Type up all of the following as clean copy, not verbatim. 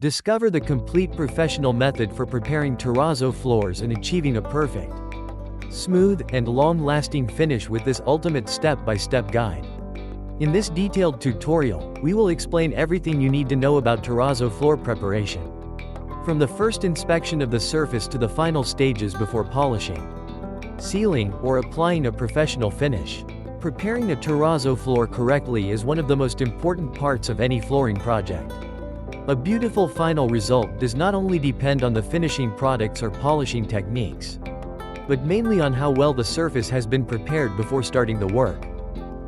Discover the complete professional method for preparing terrazzo floors and achieving a perfect, smooth, and long-lasting finish with this ultimate step-by-step guide. In this detailed tutorial, we will explain everything you need to know about terrazzo floor preparation. From the first inspection of the surface to the final stages before polishing, sealing, or applying a professional finish. Preparing a terrazzo floor correctly is one of the most important parts of any flooring project. A beautiful final result does not only depend on the finishing products or polishing techniques, but mainly on how well the surface has been prepared before starting the work.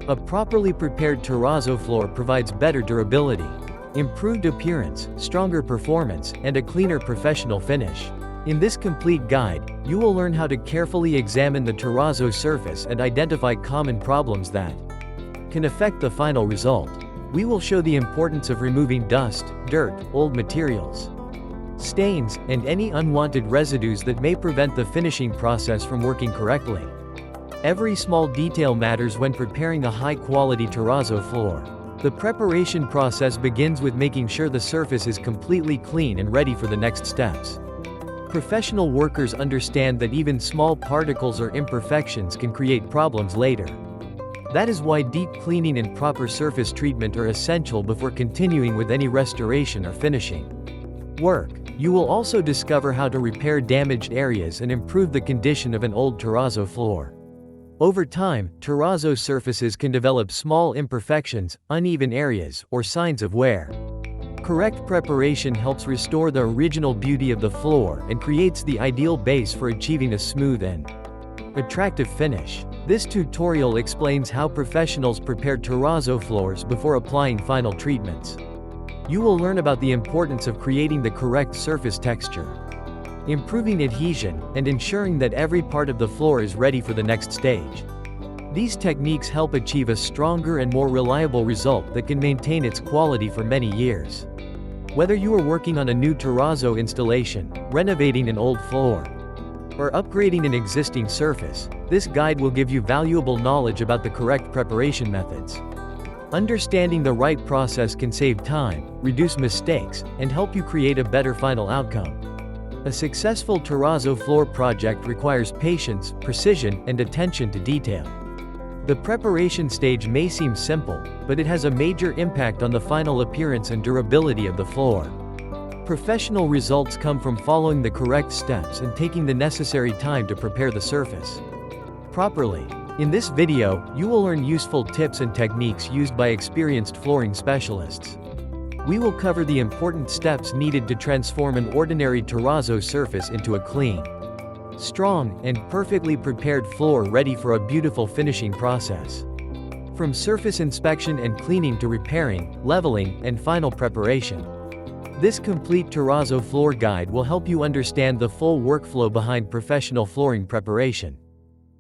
A properly prepared terrazzo floor provides better durability, improved appearance, stronger performance, and a cleaner professional finish. In this complete guide, you will learn how to carefully examine the terrazzo surface and identify common problems that can affect the final result. We will show the importance of removing dust, dirt, old materials, stains, and any unwanted residues that may prevent the finishing process from working correctly. Every small detail matters when preparing a high-quality terrazzo floor. The preparation process begins with making sure the surface is completely clean and ready for the next steps. Professional workers understand that even small particles or imperfections can create problems later. That is why deep cleaning and proper surface treatment are essential before continuing with any restoration or finishing work. You will also discover how to repair damaged areas and improve the condition of an old terrazzo floor. Over time, terrazzo surfaces can develop small imperfections, uneven areas, or signs of wear. Correct preparation helps restore the original beauty of the floor and creates the ideal base for achieving a smooth and attractive finish. This tutorial explains how professionals prepare terrazzo floors before applying final treatments. You will learn about the importance of creating the correct surface texture, improving adhesion, and ensuring that every part of the floor is ready for the next stage. These techniques help achieve a stronger and more reliable result that can maintain its quality for many years. Whether you are working on a new terrazzo installation, renovating an old floor, or upgrading an existing surface, this guide will give you valuable knowledge about the correct preparation methods. Understanding the right process can save time, reduce mistakes, and help you create a better final outcome. A successful terrazzo floor project requires patience, precision, and attention to detail. The preparation stage may seem simple, but it has a major impact on the final appearance and durability of the floor. Professional results come from following the correct steps and taking the necessary time to prepare the surface properly. In this video, you will learn useful tips and techniques used by experienced flooring specialists. We will cover the important steps needed to transform an ordinary terrazzo surface into a clean, strong, and perfectly prepared floor ready for a beautiful finishing process. From surface inspection and cleaning to repairing, leveling, and final preparation, this complete terrazzo floor guide will help you understand the full workflow behind professional flooring preparation.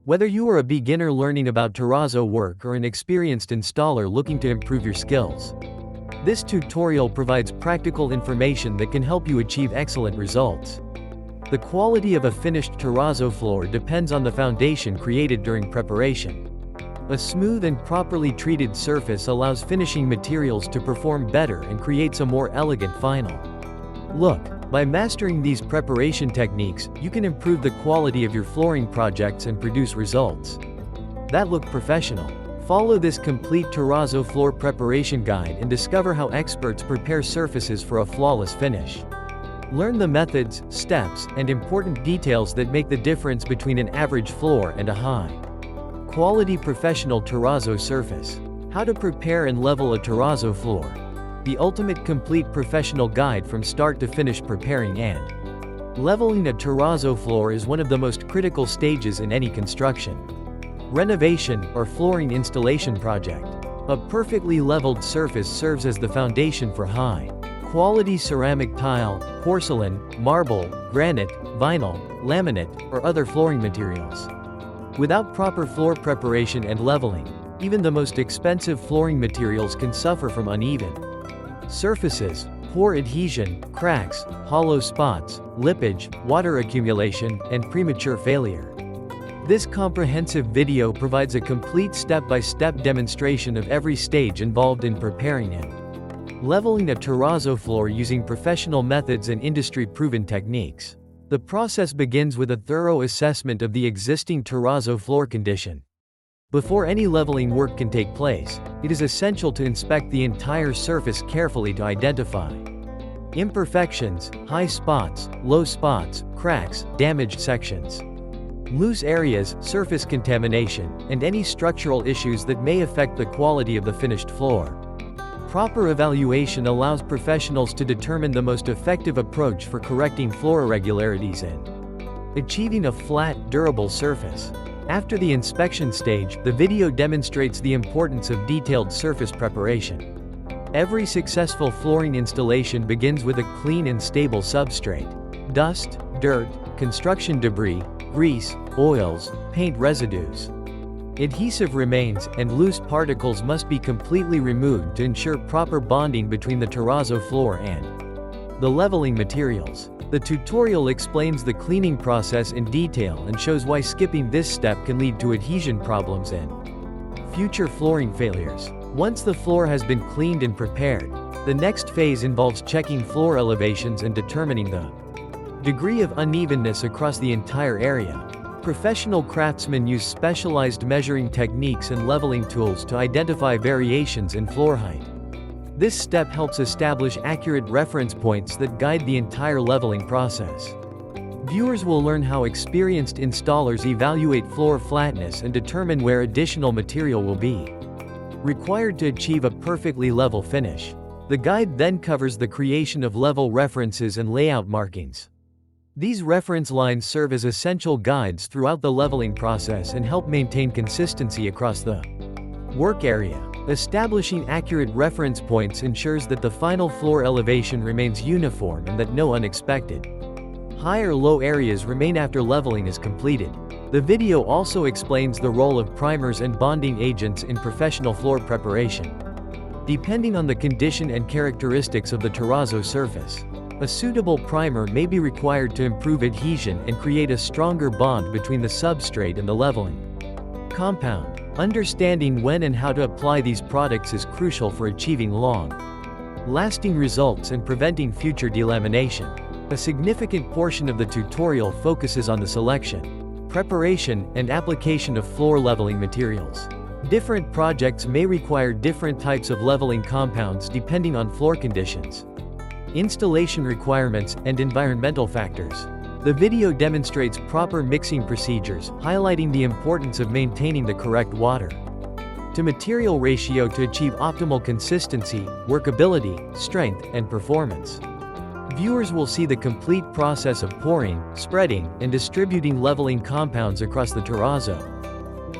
Whether you are a beginner learning about terrazzo work or an experienced installer looking to improve your skills, this tutorial provides practical information that can help you achieve excellent results. The quality of a finished terrazzo floor depends on the foundation created during preparation. A smooth and properly treated surface allows finishing materials to perform better and creates a more elegant final look. By mastering these preparation techniques, you can improve the quality of your flooring projects and produce results that look professional. Follow this complete terrazzo floor preparation guide and discover how experts prepare surfaces for a flawless finish. Learn the methods, steps, and important details that make the difference between an average floor and a high-quality professional terrazzo surface. How to prepare and level a terrazzo floor. The ultimate complete professional guide from start to finish. Preparing and leveling a terrazzo floor is one of the most critical stages in any construction, renovation, or flooring installation project. A perfectly leveled surface serves as the foundation for high-quality ceramic tile, porcelain, marble, granite, vinyl, laminate, or other flooring materials. Without proper floor preparation and leveling, even the most expensive flooring materials can suffer from uneven surfaces, poor adhesion, cracks, hollow spots, lippage, water accumulation, and premature failure. This comprehensive video provides a complete step-by-step demonstration of every stage involved in preparing and Leveling a terrazzo floor using professional methods and industry-proven techniques. The process begins with a thorough assessment of the existing terrazzo floor condition. Before any leveling work can take place, it is essential to inspect the entire surface carefully to identify imperfections, high spots, low spots, cracks, damaged sections, loose areas, surface contamination, and any structural issues that may affect the quality of the finished floor. Proper evaluation allows professionals to determine the most effective approach for correcting floor irregularities and achieving a flat, durable surface. After the inspection stage, the video demonstrates the importance of detailed surface preparation. Every successful flooring installation begins with a clean and stable substrate. Dust, dirt, construction debris, grease, oils, paint residues, adhesive remains, and loose particles must be completely removed to ensure proper bonding between the terrazzo floor and the leveling materials. The tutorial explains the cleaning process in detail and shows why skipping this step can lead to adhesion problems and future flooring failures. Once the floor has been cleaned and prepared, the next phase involves checking floor elevations and determining the degree of unevenness across the entire area. Professional craftsmen use specialized measuring techniques and leveling tools to identify variations in floor height. This step helps establish accurate reference points that guide the entire leveling process. Viewers will learn how experienced installers evaluate floor flatness and determine where additional material will be required to achieve a perfectly level finish. The guide then covers the creation of level references and layout markings. These reference lines serve as essential guides throughout the leveling process and help maintain consistency across the work area. Establishing accurate reference points ensures that the final floor elevation remains uniform and that no unexpected high or low areas remain after leveling is completed. The video also explains the role of primers and bonding agents in professional floor preparation. Depending on the condition and characteristics of the terrazzo surface, a suitable primer may be required to improve adhesion and create a stronger bond between the substrate and the leveling compound. Understanding when and how to apply these products is crucial for achieving long-lasting results and preventing future delamination. A significant portion of the tutorial focuses on the selection, preparation, and application of floor leveling materials. Different projects may require different types of leveling compounds depending on floor conditions, installation requirements, and environmental factors. The video demonstrates proper mixing procedures, highlighting the importance of maintaining the correct water to material ratio to achieve optimal consistency, workability, strength, and performance. Viewers will see the complete process of pouring, spreading, and distributing leveling compounds across the terrazzo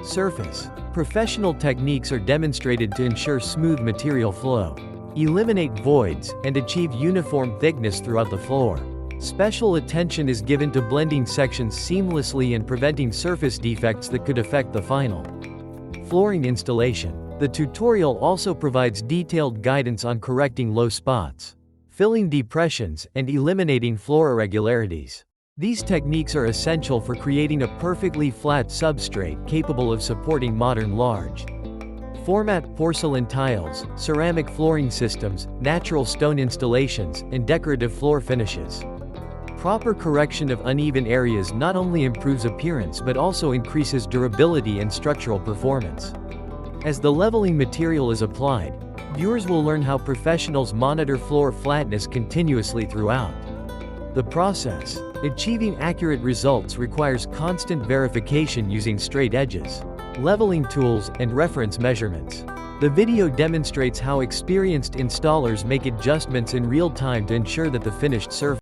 surface. Professional techniques are demonstrated to ensure smooth material flow, eliminate voids, and achieve uniform thickness throughout the floor. Special attention is given to blending sections seamlessly and preventing surface defects that could affect the final flooring installation. The tutorial also provides detailed guidance on correcting low spots, filling depressions, and eliminating floor irregularities. These techniques are essential for creating a perfectly flat substrate capable of supporting modern large format porcelain tiles, ceramic flooring systems, natural stone installations, and decorative floor finishes. Proper correction of uneven areas not only improves appearance but also increases durability and structural performance. As the leveling material is applied, viewers will learn how professionals monitor floor flatness continuously throughout the process. Achieving accurate results requires constant verification using straight edges, leveling tools, and reference measurements. The video demonstrates how experienced installers make adjustments in real time to ensure that the finished surface